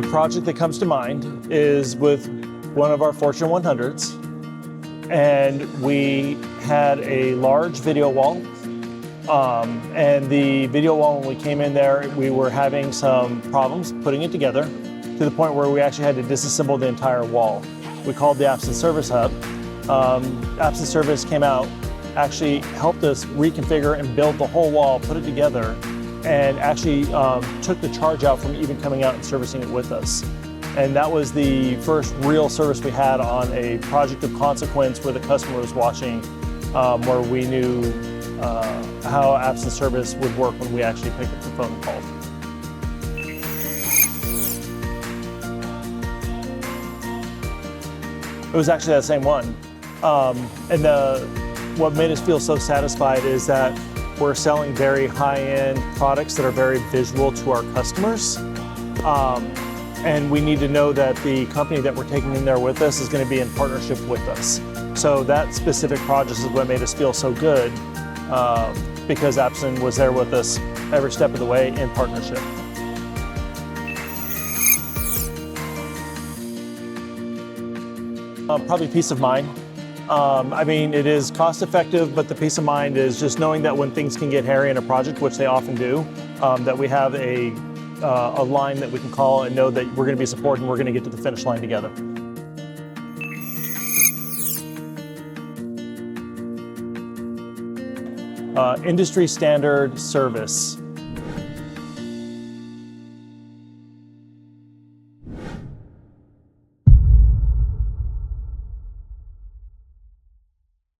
the project that comes to mind is with one of our Fortune 100s, and we had a large video wall. And the video wall, when we came in there, we were having some problems putting it together to the point where we actually had to disassemble the entire wall. We called the Absen Service Hub. Absen Service came out, actually helped us reconfigure and build the whole wall, put it together, and actually took the charge out from even coming out and servicing it with us. And that was the first real service we had on a project of consequence where the customer was watching, where we knew how Absen Service would work when we actually picked up the phone and called. It was actually that same one. What made us feel so satisfied is that we're selling very high-end products that are very visual to our customers. And we need to know that the company that we're taking in there with us is going to be in partnership with us. So that specific project is what made us feel so good, because Absen was there with us every step of the way in partnership. Probably peace of mind. I mean, it is cost effective, but the peace of mind is just knowing that when things can get hairy in a project, which they often do, that we have a line that we can call and know that we're going to be supported and we're going to get to the finish line together. Industry standard service.